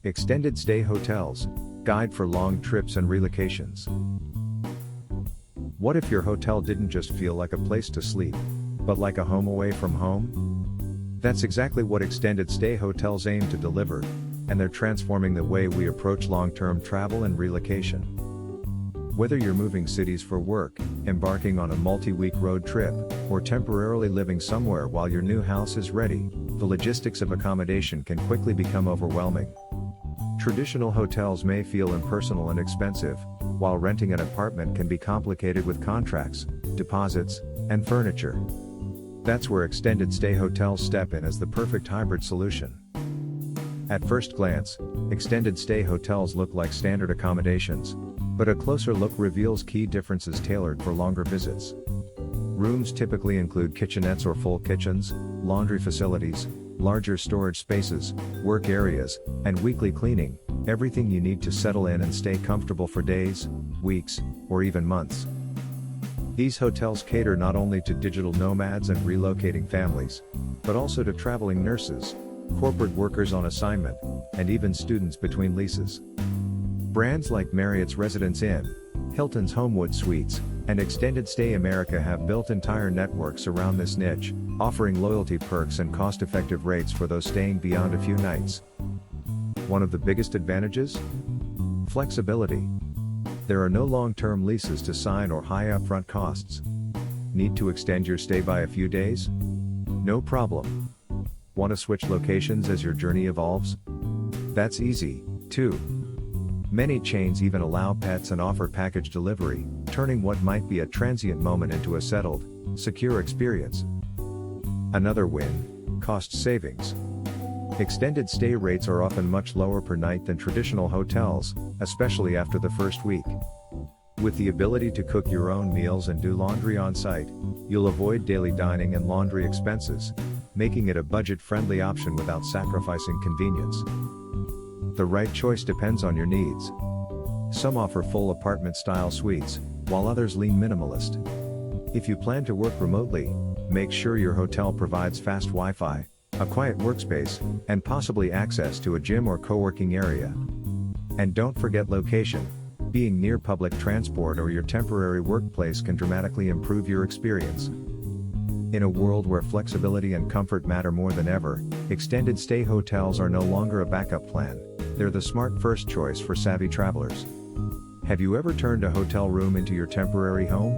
Extended Stay Hotels, Guide for Long Trips and Relocations. What if your hotel didn't just feel like a place to sleep, but like a home away from home? That's exactly what extended stay hotels aim to deliver, and they're transforming the way we approach long-term travel and relocation. Whether you're moving cities for work, embarking on a multi-week road trip, or temporarily living somewhere while your new house is ready, the logistics of accommodation can quickly become overwhelming. Traditional hotels may feel impersonal and expensive, while renting an apartment can be complicated with contracts, deposits, and furniture. That's where extended stay hotels step in as the perfect hybrid solution. At first glance, extended stay hotels look like standard accommodations, but a closer look reveals key differences tailored for longer visits. Rooms typically include kitchenettes or full kitchens, laundry facilities, larger storage spaces, work areas, and weekly cleaning, everything you need to settle in and stay comfortable for days, weeks, or even months. These hotels cater not only to digital nomads and relocating families, but also to traveling nurses, corporate workers on assignment, and even students between leases. Brands like Marriott's Residence Inn, Hilton's Homewood Suites, and Extended Stay America have built entire networks around this niche, offering loyalty perks and cost-effective rates for those staying beyond a few nights. One of the biggest advantages? Flexibility. There are no long-term leases to sign or high upfront costs. Need to extend your stay by a few days? No problem. Want to switch locations as your journey evolves? That's easy, too. Many chains even allow pets and offer package delivery, turning what might be a transient moment into a settled, secure experience. Another win: cost savings. Extended stay rates are often much lower per night than traditional hotels, especially after the first week. With the ability to cook your own meals and do laundry on site, you'll avoid daily dining and laundry expenses, making it a budget-friendly option without sacrificing convenience. The right choice depends on your needs. Some offer full apartment-style suites, while others lean minimalist. If you plan to work remotely, make sure your hotel provides fast Wi-Fi, a quiet workspace, and possibly access to a gym or co-working area. And don't forget location. Being near public transport or your temporary workplace can dramatically improve your experience. In a world where flexibility and comfort matter more than ever, extended stay hotels are no longer a backup plan. They're the smart first choice for savvy travelers. Have you ever turned a hotel room into your temporary home?